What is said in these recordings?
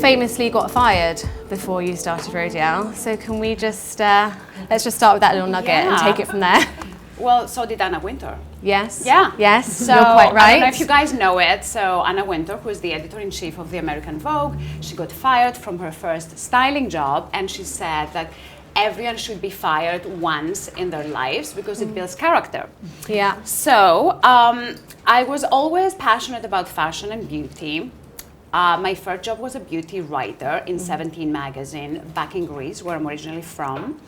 famously got fired before you started Rodial. So can we just, let's just start with that little nugget and take it from there. Well, so did Anna Wintour. Yes. Yeah. Yes, So, you're quite right. I don't know if you guys know it. So Anna Wintour, who is the editor-in-chief of the American Vogue, she got fired from her first styling job, and she said that everyone should be fired once in their lives because it builds character. Yeah. So I was always passionate about fashion and beauty. My first job was a beauty writer in 17 magazine back in Greece, where I'm originally from.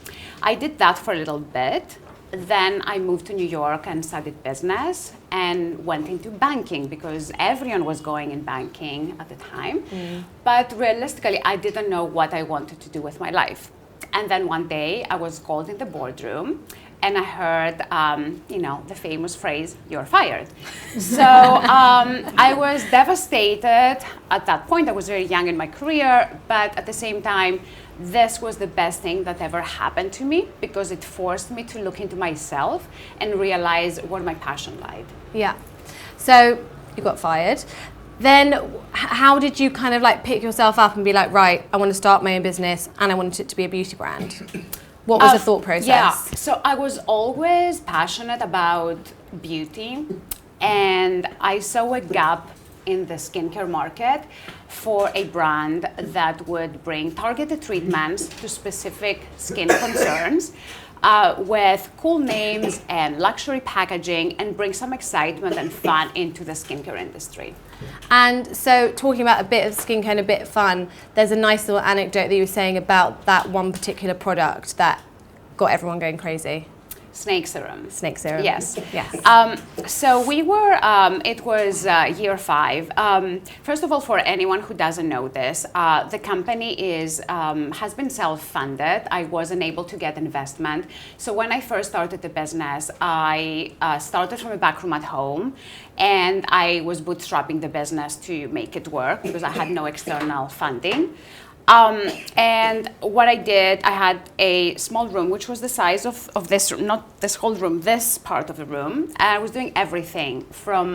I did that for a little bit. Then I moved to New York and studied business and went into banking because everyone was going in banking at the time. But realistically, I didn't know what I wanted to do with my life. And then one day I was called in the boardroom and I heard, the famous phrase, "You're fired." So I was devastated at that point. I was very young in my career, but at the same time, this was the best thing that ever happened to me because it forced me to look into myself and realize where my passion lied. Yeah. So you got fired. Then how did you kind of like pick yourself up and be like, right, I want to start my own business and I want it to be a beauty brand? What was the thought process? Yeah, so I was always passionate about beauty and I saw a gap in the skincare market for a brand that would bring targeted treatments to specific skin concerns with cool names and luxury packaging and bring some excitement and fun into the skincare industry. And so talking about a bit of skincare and a bit of fun, there's a nice little anecdote that you were saying about that one particular product that got everyone going crazy. Snake serum. Snake serum. Yes. Yes. So we were, it was year 5. First of all, for anyone who doesn't know this, the company has been self-funded. I wasn't able to get investment. So when I first started the business, I started from a back room at home and I was bootstrapping the business to make it work because I had no external funding. And what I did, I had a small room, which was the size of this room, not this whole room, this part of the room. And I was doing everything from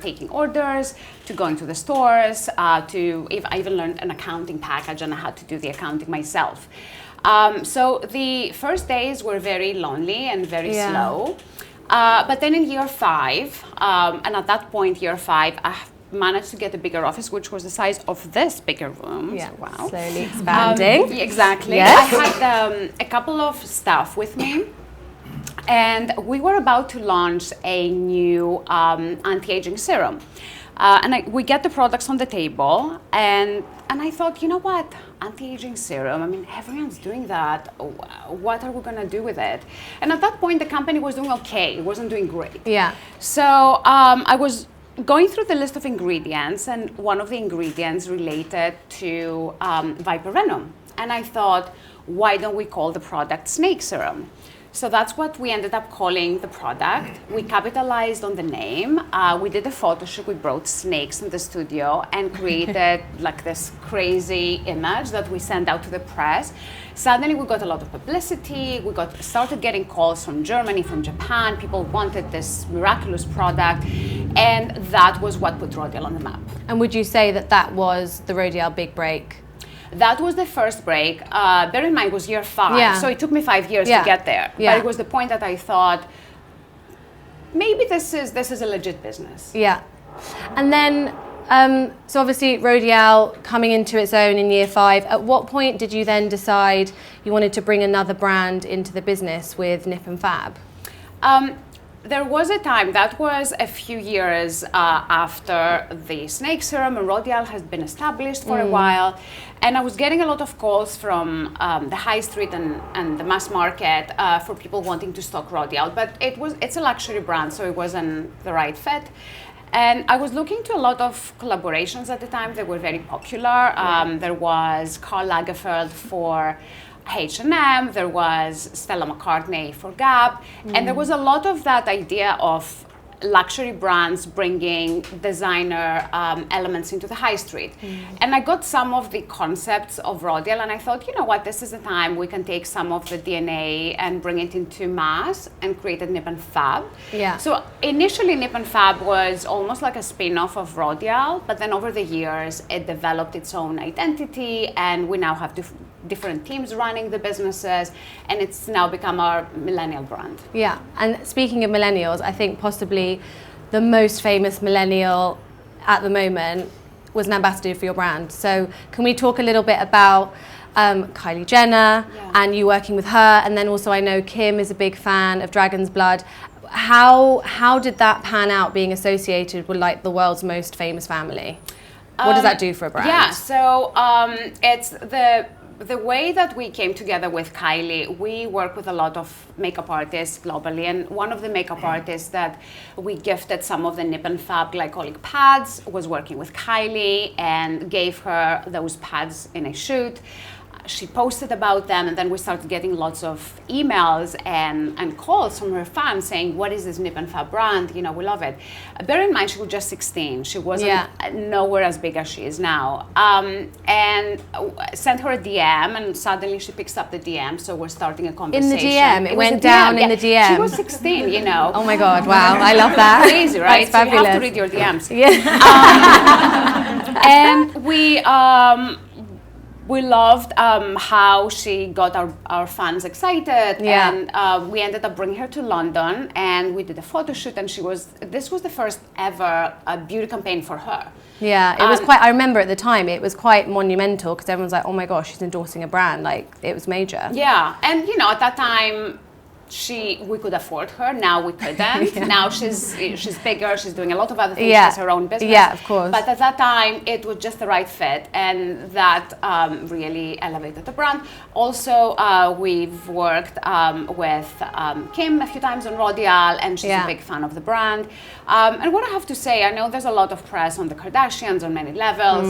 taking orders to going to the stores, I even learned an accounting package and I had to do the accounting myself. So the first days were very lonely and very slow. But then in year 5, and at that point, year 5, I managed to get a bigger office, which was the size of this bigger room. Yeah, so, wow. Slowly expanding. Exactly. Yes. I had a couple of staff with me, and we were about to launch a new anti-aging serum. We get the products on the table, and I thought, you know what, anti-aging serum, I mean, everyone's doing that. What are we gonna do with it? And at that point, the company was doing okay. It wasn't doing great. Yeah. So I was going through the list of ingredients, and one of the ingredients related to viper venom. And I thought, why don't we call the product snake serum? So that's what we ended up calling the product. We capitalized on the name. We did a photo shoot. We brought snakes in the studio and created like this crazy image that we sent out to the press. Suddenly we got a lot of publicity. We started getting calls from Germany, from Japan. People wanted this miraculous product. And that was what put Rodial on the map. And would you say that that was the Rodial big break? That was the first break. Bear in mind, it was year 5, so it took me 5 years to get there. Yeah. But it was the point that I thought, maybe this is a legit business. Yeah. And then, so obviously Rodial coming into its own in year 5, at what point did you then decide you wanted to bring another brand into the business with NIP+FAB? There was a time, that was a few years after the snake serum, and Rodial has been established for a while, and I was getting a lot of calls from the high street and the mass market for people wanting to stock Rodial, but it's a luxury brand, so it wasn't the right fit. And I was looking to a lot of collaborations at the time. They were very popular. There was Karl Lagerfeld for H&M, there was Stella McCartney for Gap, and there was a lot of that idea of luxury brands bringing designer elements into the high street. And I got some of the concepts of Rodial, and I thought, you know what, this is the time we can take some of the DNA and bring it into mass and create a NIP+FAB. Yeah. So initially NIP+FAB was almost like a spin-off of Rodial, but then over the years it developed its own identity, and we now have different teams running the businesses, and it's now become our millennial brand. Yeah, and speaking of millennials, I think possibly the most famous millennial at the moment was an ambassador for your brand. So can we talk a little bit about Kylie Jenner and you working with her, and then also I know Kim is a big fan of Dragon's Blood. How did that pan out, being associated with like the world's most famous family? What does that do for a brand? Yeah, so it's the way that we came together with Kylie. We work with a lot of makeup artists globally, and one of the makeup artists that we gifted some of the NIP+FAB glycolic pads was working with Kylie and gave her those pads in a shoot. She posted about them, and then we started getting lots of emails and calls from her fans saying, what is this NIP+FAB brand? You know, we love it. Bear in mind, she was just 16. She wasn't nowhere as big as she is now. And sent her a DM, and suddenly she picks up the DM, so we're starting a conversation. In the DM? It went down in the DM? She was 16, you know. Oh my God, wow, I love that. Crazy, right? That's fabulous. So you have to read your DMs. Yeah. And we loved how she got our fans excited, and we ended up bringing her to London, and we did a photo shoot, and this was the first ever beauty campaign for her. Yeah, it was quite, I remember at the time, it was quite monumental because everyone's like, oh my gosh, she's endorsing a brand, like it was major. Yeah, and you know, at that time, we could afford her. Now we couldn't. Now she's bigger. She's doing a lot of other things. She has her own business. Yeah, of course. But at that time, it was just the right fit, and that really elevated the brand. Also, we've worked with Kim a few times on Rodial, and she's a big fan of the brand. And what I have to say, I know there's a lot of press on the Kardashians on many levels.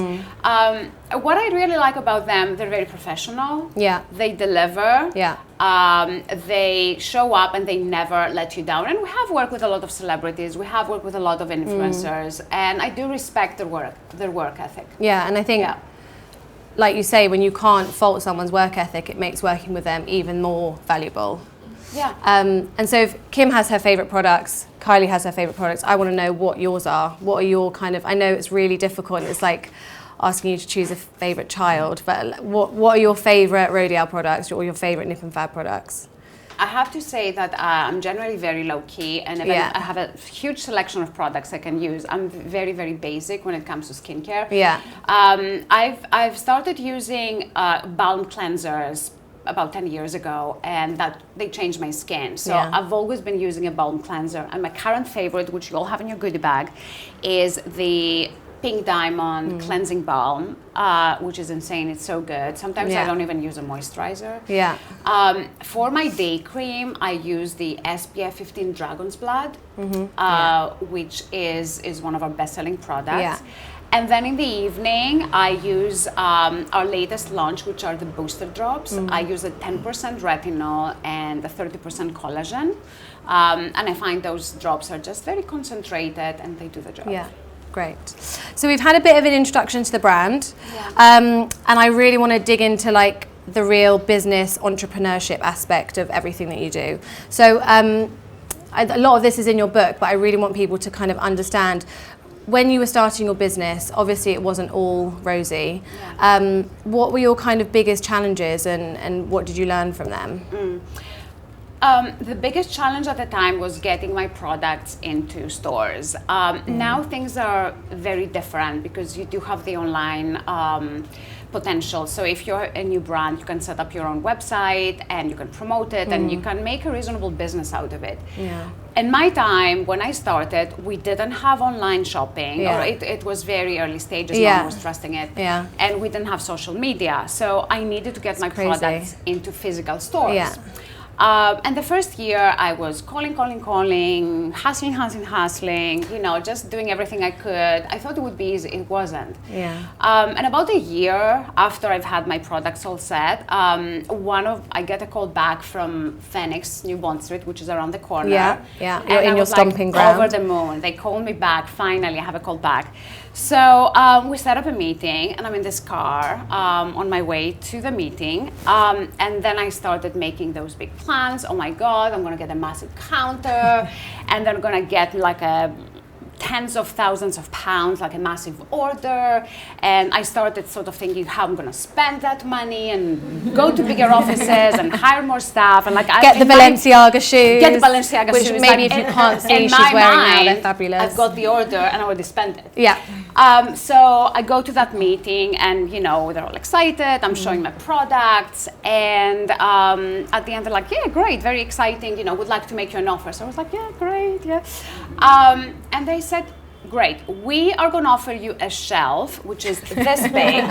What I really like about them, they're very professional. Yeah. They deliver. Yeah. They show up and they never let you down. And we have worked with a lot of celebrities. We have worked with a lot of influencers, and I do respect their work ethic. Yeah, and I think, like you say, when you can't fault someone's work ethic, it makes working with them even more valuable. Yeah. And so if Kim has her favorite products, Kylie has her favorite products, I want to know what yours are. What are your kind of, I know it's really difficult. It's like asking you to choose a favorite child, but what are your favorite Rodial products or your favorite NIP+FAB products? I have to say that I'm generally very low key, and I have a huge selection of products I can use. I'm very, very basic when it comes to skincare. Yeah. I've started using balm cleansers about 10 years ago, and that they changed my skin. So I've always been using a balm cleanser, and my current favorite, which you all have in your goodie bag, is the Pink Diamond Cleansing Balm, which is insane. It's so good. Sometimes I don't even use a moisturizer. Yeah. For my day cream, I use the SPF 15 Dragon's Blood, which is one of our best-selling products. Yeah. And then in the evening, I use our latest launch, which are the booster drops. I use a 10% retinol and a 30% collagen. And I find those drops are just very concentrated, and they do the job. Yeah. Great. So we've had a bit of an introduction to the brand, and I really want to dig into like the real business entrepreneurship aspect of everything that you do. So a lot of this is in your book, but I really want people to kind of understand, when you were starting your business, obviously it wasn't all rosy. What were your kind of biggest challenges, and what did you learn from them? The biggest challenge at the time was getting my products into stores. Now things are very different because you do have the online potential. So if you're a new brand, you can set up your own website and you can promote it and you can make a reasonable business out of it. Yeah. In my time, when I started, we didn't have online shopping, or it was very early stages, no one was trusting it, and we didn't have social media. So I needed to get my products into physical stores. And the first year I was calling, hustling, you know, just doing everything I could. I thought it would be easy, it wasn't. Yeah. And about a year after I've had my products all set, I get a call back from Phoenix, New Bond Street, which is around the corner. Yeah, yeah. You're and in I your was stomping like, ground. over the moon. They called me back, finally, I have a call back. So we set up a meeting, and I'm in this car on my way to the meeting. And then I started making those big plans. Oh my God, I'm gonna get a massive counter, and then I'm gonna get like tens of thousands of pounds, like a massive order. And I started sort of thinking how I'm gonna spend that money and go to bigger offices and hire more staff and like get the Balenciaga shoes. Get the Balenciaga shoes. Which maybe if you can't see, she's wearing now. They're fabulous. I've got the order and I already spent it. Yeah. So I go to that meeting and, you know, they're all excited. I'm showing my products. And at the end, they're like, yeah, great, very exciting. You know, would like to make you an offer. So I was like, yeah, great, yeah. And they said, great, we are going to offer you a shelf, which is this big.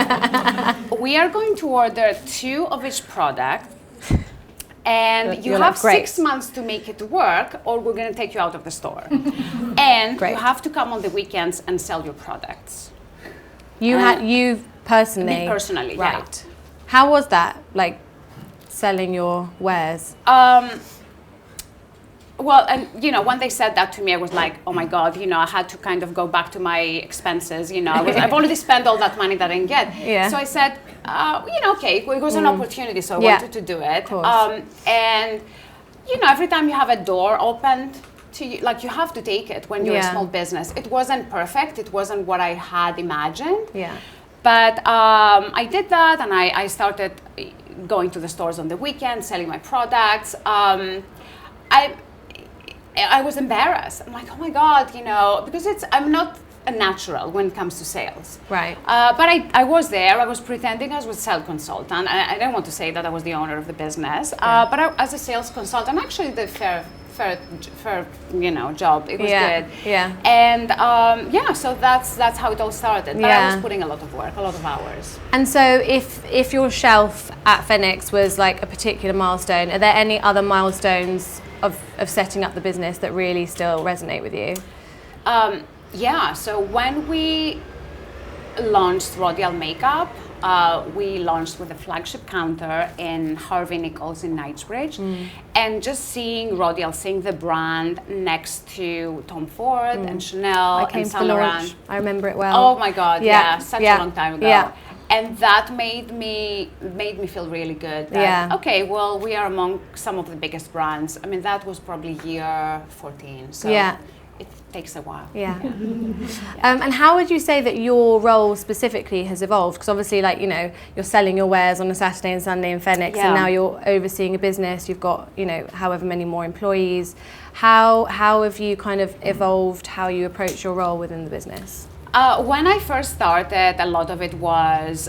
We are going to order 2 of each product. And you have 6 months to make it work, or we're going to take you out of the store. And you have to come on the weekends and sell your products. You personally? Me personally, right. Yeah. How was that, like, selling your wares? Well, and you know, when they said that to me, I was like, oh my God, you know, I had to kind of go back to my expenses. You know, I've already spent all that money that I didn't get. Yeah. So I said, you know, okay, it was an opportunity, so I wanted to do it. And you know, every time you have a door opened to you, like you have to take it when you're a small business. It wasn't perfect. It wasn't what I had imagined. Yeah. But I did that, and I started going to the stores on the weekend, selling my products. I was embarrassed. I'm like, oh my God, you know, because I'm not a natural when it comes to sales. Right. But I was there. I was pretending I was a sales consultant. I didn't want to say that I was the owner of the business. But as a sales consultant, actually did fair, you know, job. It was good. Yeah. And so that's how it all started. But I was putting a lot of work, a lot of hours. And so if your shelf at Phoenix was like a particular milestone, are there any other milestones of setting up the business that really still resonate with you? So when we launched Rodial Makeup, we launched with a flagship counter in Harvey Nichols in Knightsbridge. And just seeing Rodial, seeing the brand next to Tom Ford and Chanel and Saint Laurent. I remember it well. Oh my God, such a long time ago. Yeah. And that made me feel really good. That, okay, well, we are among some of the biggest brands. I mean, that was probably year 14. So it takes a while. Yeah. And how would you say that your role specifically has evolved? Because obviously, like, you know, you're selling your wares on a Saturday and Sunday in Phoenix, and now you're overseeing a business. You've got, you know, however many more employees. How have you kind of evolved how you approach your role within the business? When I first started, a lot of it was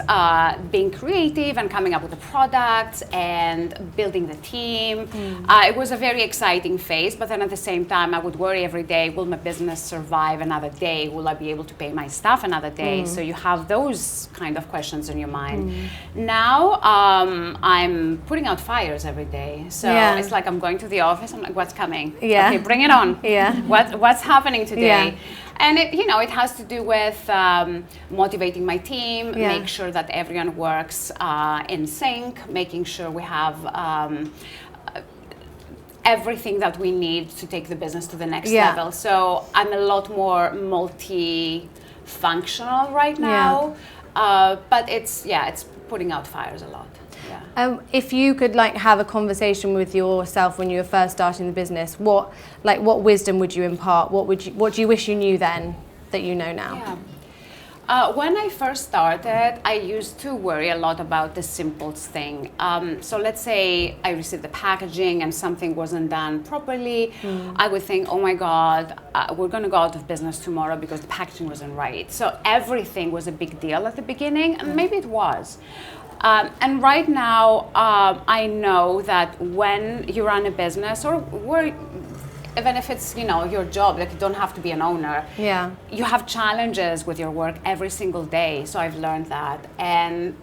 being creative and coming up with the products and building the team. It was a very exciting phase, but then at the same time, I would worry every day, will my business survive another day? Will I be able to pay my staff another day? So you have those kind of questions in your mind. Now, I'm putting out fires every day. So it's like I'm going to the office, I'm like, what's coming? Yeah. Okay, bring it on. Yeah. What's happening today? Yeah. And it, you know, it has to do with motivating my team, make sure that everyone works in sync, making sure we have everything that we need to take the business to the next level. So I'm a lot more multi-functional right now, but it's putting out fires a lot. If you could like have a conversation with yourself when you were first starting the business, what wisdom would you impart? What do you wish you knew then that you know now? When I first started, I used to worry a lot about the simplest thing. So let's say I received the packaging and something wasn't done properly. I would think, oh my God, we're going to go out of business tomorrow because the packaging wasn't right. So everything was a big deal at the beginning, and maybe it was. And right now, I know that when you run a business, or even if it's, you know, your job, like you don't have to be an owner. You have challenges with your work every single day. So I've learned that. And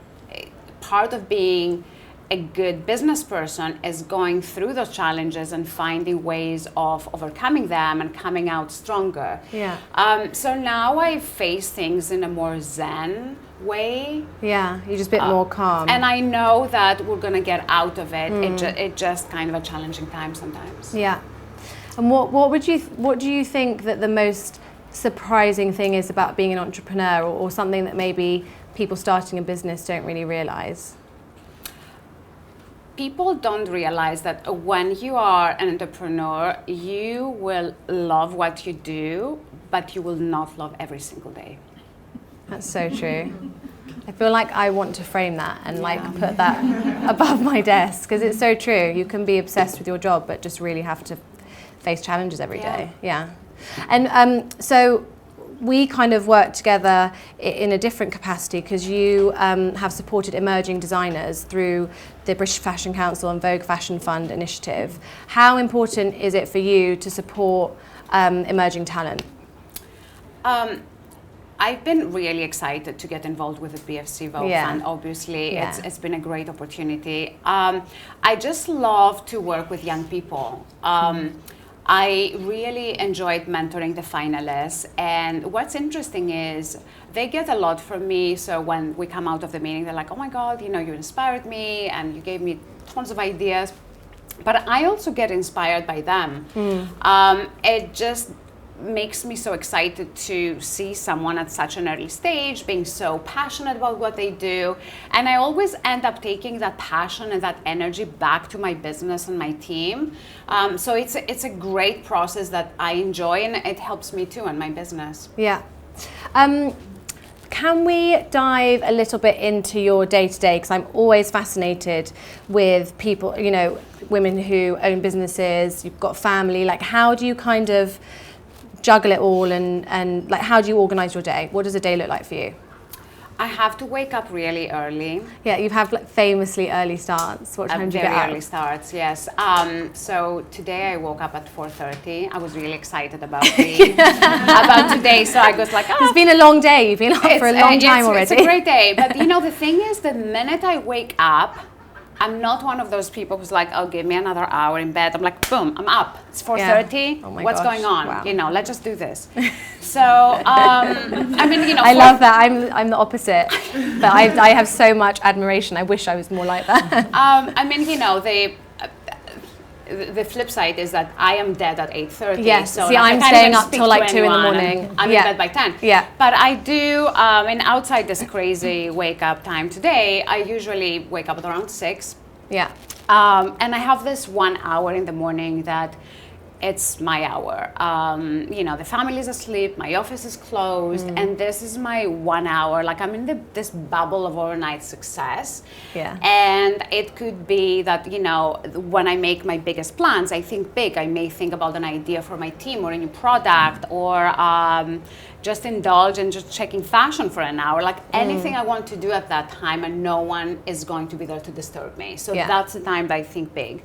part of being a good business person is going through those challenges and finding ways of overcoming them and coming out stronger. Yeah. So now I face things in a more zen way. Yeah, you're just a bit more calm. And I know that we're going to get out of it. It's just kind of a challenging time sometimes. Yeah. And what do you think that the most surprising thing is about being an entrepreneur, or something that maybe people starting a business don't really realize? People don't realize that when you are an entrepreneur, you will love what you do, but you will not love every single day. That's so true. I feel like I want to frame that and like put that above my desk, because it's so true. You can be obsessed with your job, but just really have to face challenges every day. Yeah. And so we kind of work together in a different capacity, because you have supported emerging designers through the British Fashion Council and Vogue Fashion Fund initiative. How important is it for you to support emerging talent? I've been really excited to get involved with the BFC Vogue Fund. Obviously, it's been a great opportunity. I just love to work with young people. I really enjoyed mentoring the finalists, and what's interesting is they get a lot from me. So when we come out of the meeting, they're like, oh my God, you inspired me and you gave me tons of ideas. But I also get inspired by them. It just makes me so excited to see someone at such an early stage being so passionate about what they do, and I always end up taking that passion and that energy back to my business and my team. So it's a great process that I enjoy, and it helps me too in my business. Yeah. Can we dive a little bit into your day-to-day? Because I'm always fascinated with people, women who own businesses, you've got family. Like, how do you kind of juggle it all, and like, how do you organize your day? What does a day look like for you? I have to wake up really early. Yeah, you have like famously early starts. What time do you get up? Very early starts, yes. So today I woke up at 4:30. I was really excited about about today. So I was like, it's been a long day. You've been up for a long time already. It's a great day. But the thing is, the minute I wake up, I'm not one of those people who's like, oh, give me another hour in bed. I'm like, boom, I'm up. It's 4:30. Oh my What's gosh. going on? Wow. Let's just do this. So, I love that. I'm the opposite, but I have so much admiration. I wish I was more like that. The flip side is that I am dead at 8:30. Yes. So see, I'm staying up till like 2 in the morning. I'm in bed by 10. Yeah. But I do, outside this crazy wake up time today, I usually wake up at around 6. Yeah. And I have this 1 hour in the morning that it's my hour. The family is asleep, my office is closed, and this is my 1 hour. Like, I'm in this bubble of overnight success. Yeah. And it could be that, when I make my biggest plans, I think big. I may think about an idea for my team or a new product, or just indulge in just checking fashion for an hour. Like, anything I want to do at that time, and no one is going to be there to disturb me. So that's the time that I think big.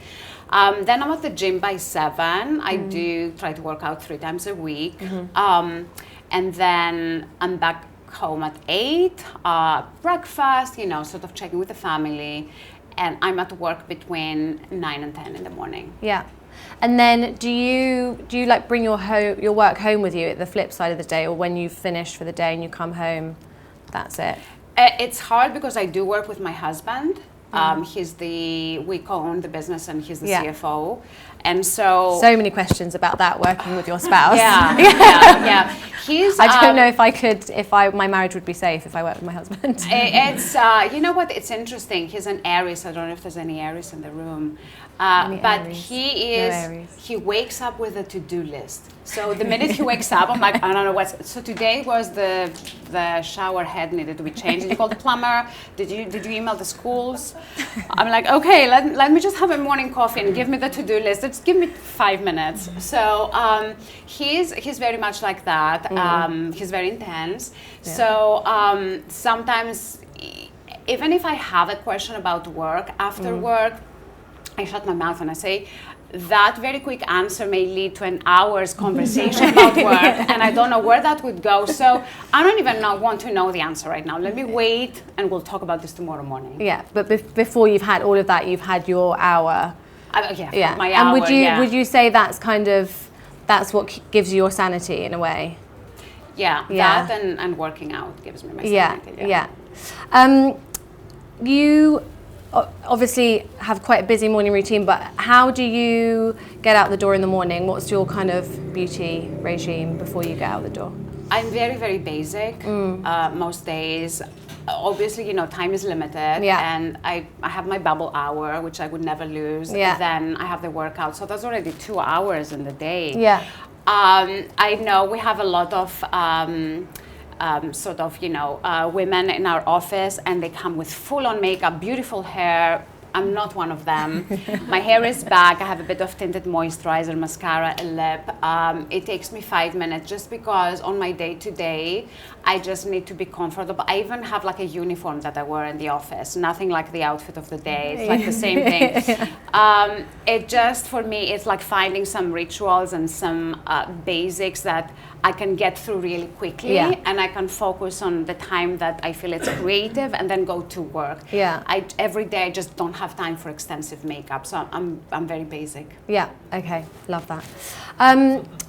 Then I'm at the gym by 7. I do try to work out 3 times a week. And then I'm back home at 8, breakfast, sort of checking with the family. And I'm at work between 9 and 10 in the morning. Yeah. And then do you like bring your work home with you at the flip side of the day, or when you finish for the day and you come home, that's it? It's hard because I do work with my husband. We co-own the business, and he's the CFO. And so many questions about that, working with your spouse. Yeah. I don't know if my marriage would be safe if I worked with my husband. It's what? It's interesting. He's an Aries. I don't know if there's any Aries in the room. But Aries? He wakes up with a to-do list. So the minute he wakes up, I'm like, I don't know what's. So today was the shower head needed to be changed. Did you call the plumber? Did you email the schools? I'm like, okay, let me just have a morning coffee and give me the to-do list. Just give me 5 minutes. So he's very much like that. He's very intense. Yeah. So sometimes, even if I have a question about work after work, I shut my mouth and I say, that very quick answer may lead to an hour's conversation about work, and I don't know where that would go. So I don't even want to know the answer right now. Let me wait, and we'll talk about this tomorrow morning. Yeah, but before you've had all of that, you've had your hour. Yeah, my hour. And would you say that's what gives you your sanity in a way? Yeah, that and working out gives me my sanity. You obviously have quite a busy morning routine, but how do you get out the door in the morning? What's your kind of beauty regime before you get out the door? I'm very, very basic most days. Obviously, you know, time is limited, and I have my bubble hour, which I would never lose. Then I have the workout, so that's already 2 hours in the day. I know we have a lot of women in our office, and they come with full-on makeup, beautiful hair. I'm not one of them. My hair is back. I have a bit of tinted moisturizer, mascara, a lip. It takes me 5 minutes just because on my day-to-day, I just need to be comfortable. I even have like a uniform that I wear in the office. Nothing like the outfit of the day. It's like the same thing. It just, for me, it's like finding some rituals and some basics that I can get through really quickly, and I can focus on the time that I feel it's creative, and then go to work. Every day I just don't have time for extensive makeup, so I'm very basic. Okay, love that.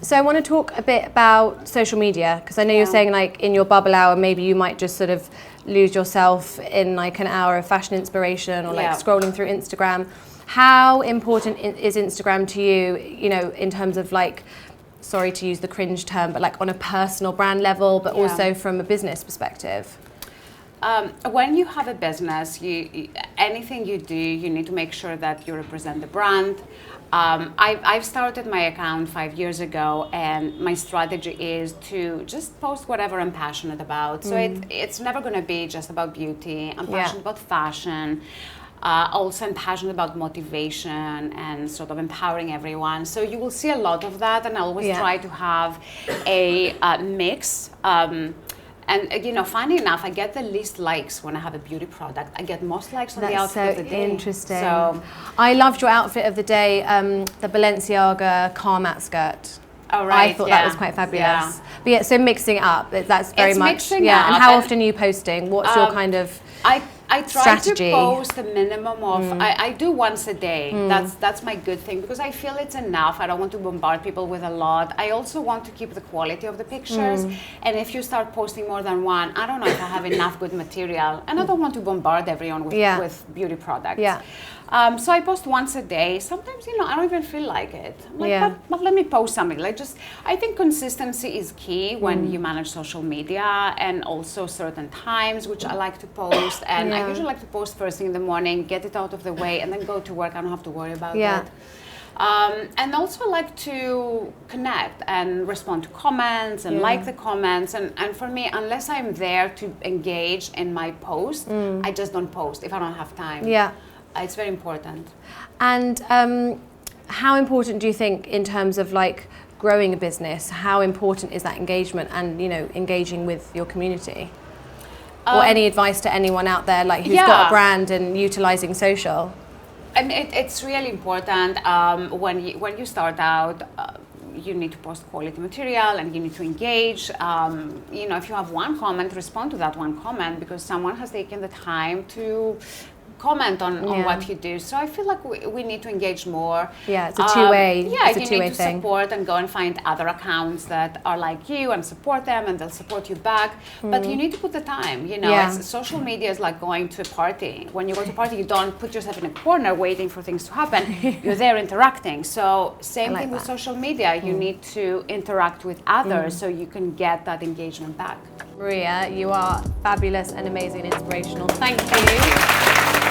So I want to talk a bit about social media, because I know you're saying like in your bubble hour maybe you might just sort of lose yourself in like an hour of fashion inspiration or like scrolling through Instagram. How important is Instagram to you, you know, in terms of like, sorry to use the cringe term, but like on a personal brand level, but also from a business perspective? When you have a business, anything you do, you need to make sure that you represent the brand. I've started my account 5 years ago, and my strategy is to just post whatever I'm passionate about. So it's never going to be just about beauty. I'm passionate about fashion. Also, I'm passionate about motivation and sort of empowering everyone. So you will see a lot of that, and I always try to have a mix. And you know, funny enough, I get the least likes when I have a beauty product. I get most likes on the outfit of the day. Interesting. So I loved your outfit of the day, the Balenciaga Carmat skirt. Oh, right. I thought that was quite fabulous. But so mixing it up, that's very much. Mixing up. And how often are you posting? What's your kind of I try strategy? To post a minimum of, I do once a day. That's my good thing, because I feel it's enough. I don't want to bombard people with a lot. I also want to keep the quality of the pictures. And if you start posting more than one, I don't know if I have enough good material. And I don't want to bombard everyone with beauty products. So I post once a day. Sometimes, you know, I don't even feel like it. I'm like, but let me post something. Like, just, I think consistency is key when you manage social media, and also certain times, which I like to post. And I usually like to post first thing in the morning, get it out of the way, and then go to work. I don't have to worry about it. And also like to connect and respond to comments and like the comments. And for me, unless I'm there to engage in my post, I just don't post if I don't have time. It's very important. And how important do you think, in terms of like growing a business, how important is that engagement and, you know, engaging with your community? Or any advice to anyone out there like who's got a brand and utilizing social? I mean, it's really important. When you start out, you need to post quality material, and you need to engage. You know, if you have one comment, respond to that one comment, because someone has taken the time to comment on what you do. So I feel like we need to engage more. It's a two-way you need to support and go and find other accounts that are like you and support them, and they'll support you back. But you need to put the time, you know. Social media is like going to a party. When you go to a party, you don't put yourself in a corner waiting for things to happen. You're there interacting. So same thing with social media. You need to interact with others so you can get that engagement back. Maria, you are fabulous and amazing and inspirational. Thank you.